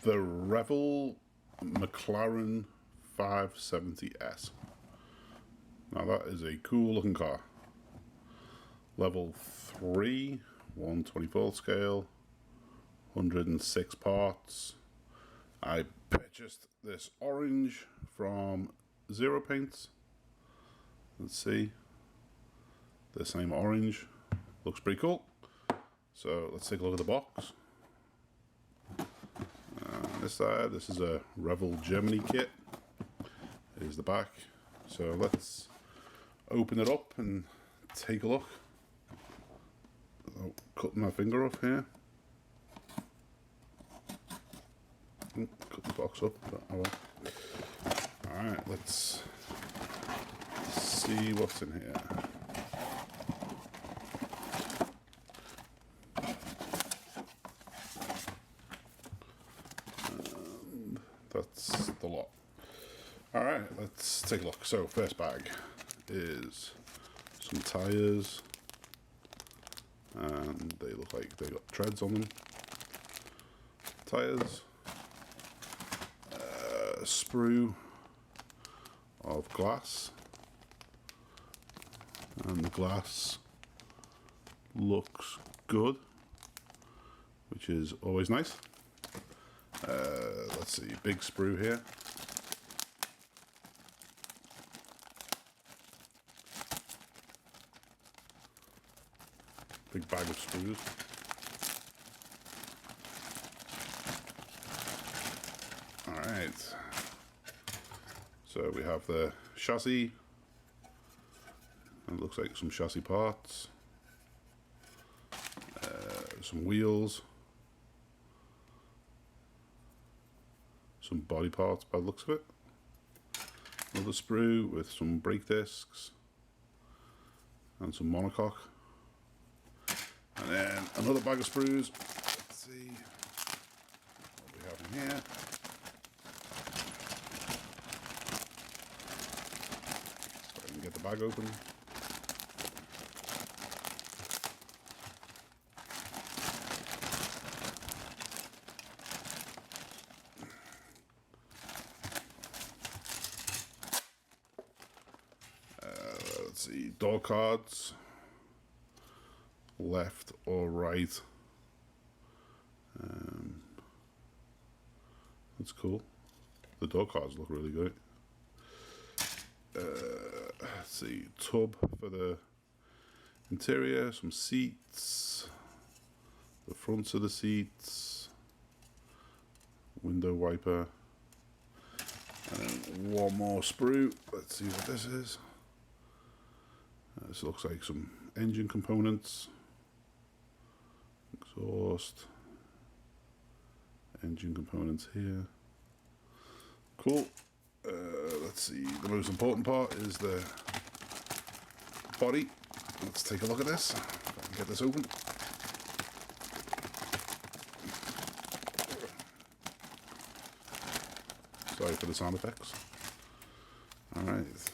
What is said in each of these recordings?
the Revell McLaren 570S. Now that is a cool looking car. Level 3, 1/24 scale, 106 parts. I purchased this orange from Zero Paints. Let's see. The same orange. Looks pretty cool. So let's take a look at the box. On this side, this is a Revell Germany kit. Here's the back. So let's open it up and take a look. Oh, cutting my finger off here. Cut the box up, but oh well. Alright, let's see what's in here. And that's the lot. Alright, let's take a look. So, first bag is some tyres. And they look like they got treads on them. Tyres. A sprue of glass. And the glass looks good, which is always nice. Let's see, big sprue here. Big bag of sprues. Alright. So we have the chassis. It looks like some chassis parts. Some wheels. Some body parts by the looks of it. Another sprue with some brake discs. And some monocoque. And then another bag of sprues. Let's see what we have in here. So I can get the bag open. Let's see, door cards. Left or right. That's cool. The door cards look really good. Let's see, tub for the interior, some seats, the fronts of the seats, window wiper, and then one more sprue. Let's see what this is. This looks like some engine components. Exhaust, engine components here. Cool. Let's see, the most important part is the body. Let's take a look at this. If I can get this open. Sorry for the sound effects. Alright,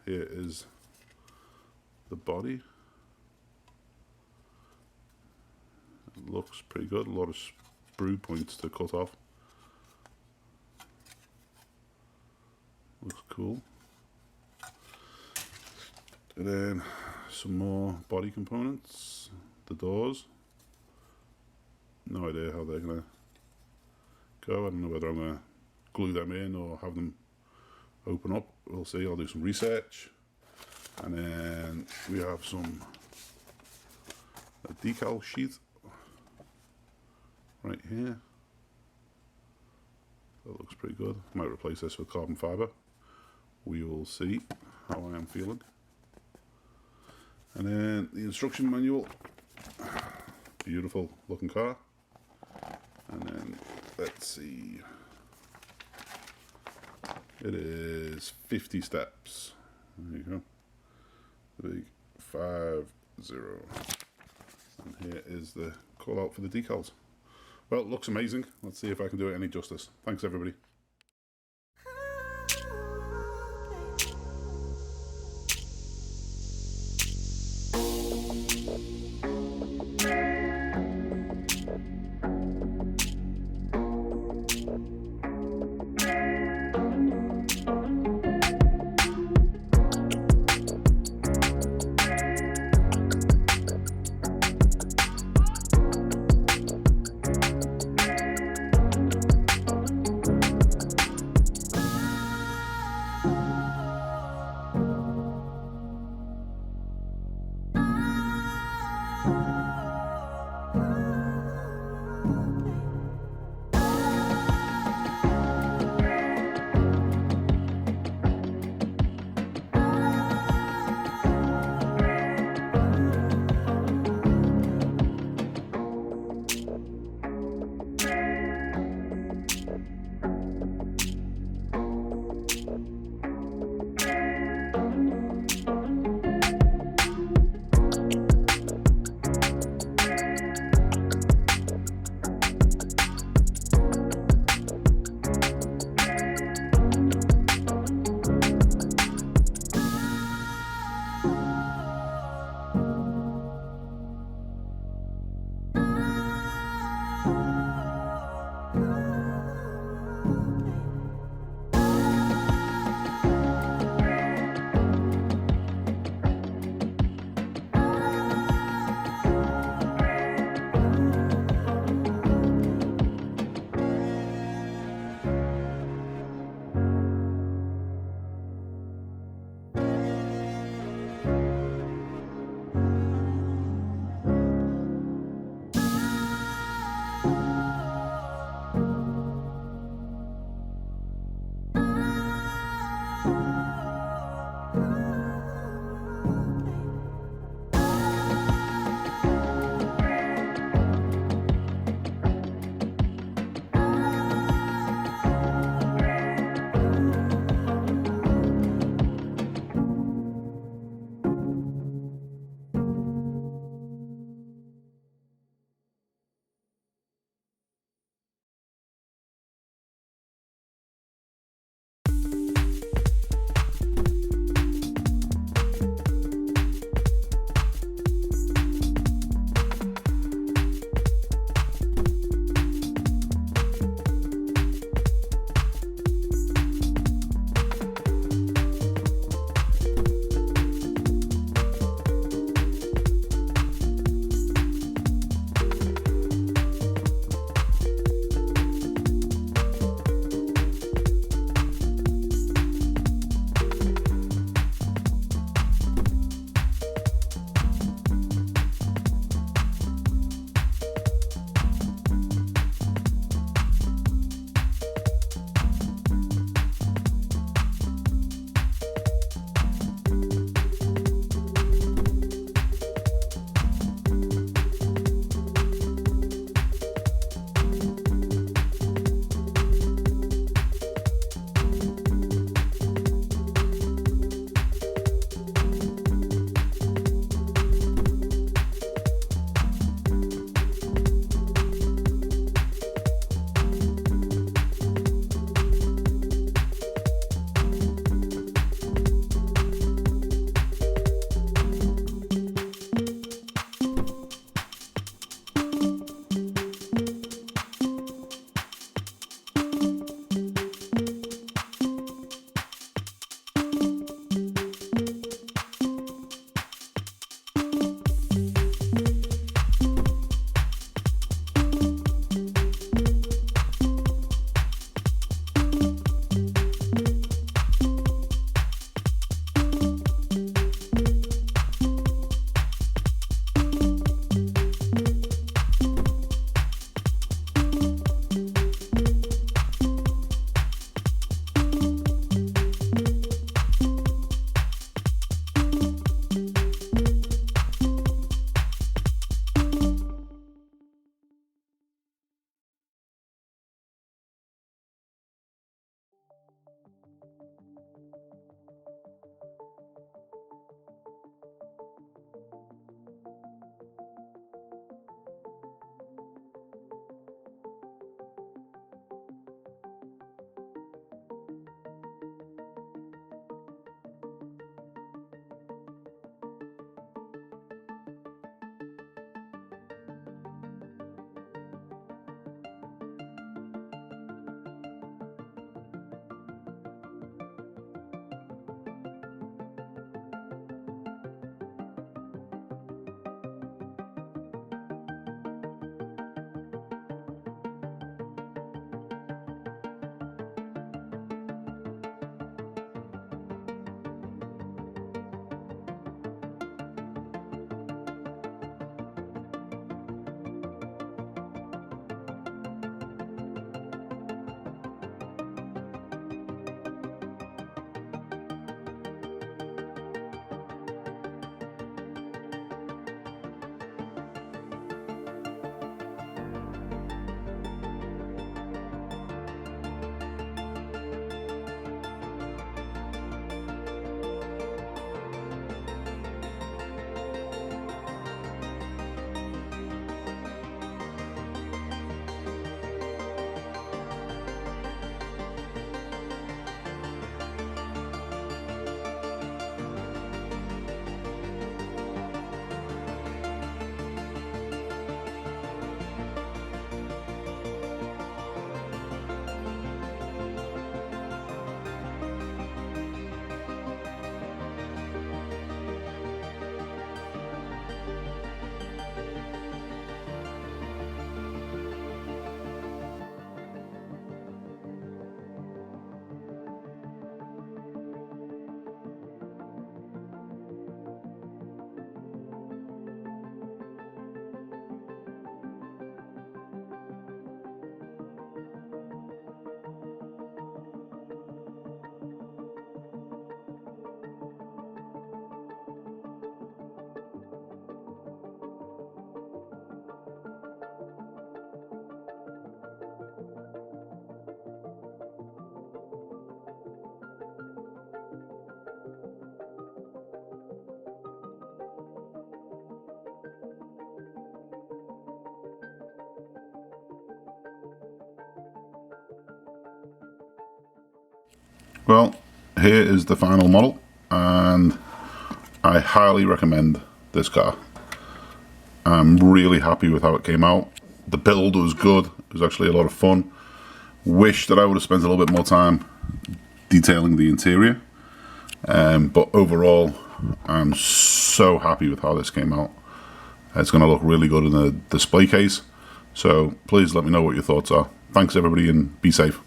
here is the body. Looks pretty good. A lot of sprue points to cut off. Looks cool. And then some more body components. The doors. No idea how they're gonna go. I don't know whether I'm gonna glue them in or have them open up. We'll see. I'll do some research. And then we have a decal sheet right here. That looks pretty good. Might replace this with carbon fiber. We will see how I am feeling. And then the instruction manual. Beautiful looking car. And then let's see. It is 50 steps. There you go. The big 50. And here is the call out for the decals. Well, it looks amazing. Let's see if I can do it any justice. Thanks, everybody. Well, here is the final model, and I highly recommend this car. I'm really happy with how it came out. The build was good. It was actually a lot of fun. Wish that I would have spent a little bit more time detailing the interior. But overall, I'm so happy with how this came out. It's going to look really good in the display case. So please let me know what your thoughts are. Thanks everybody, and be safe.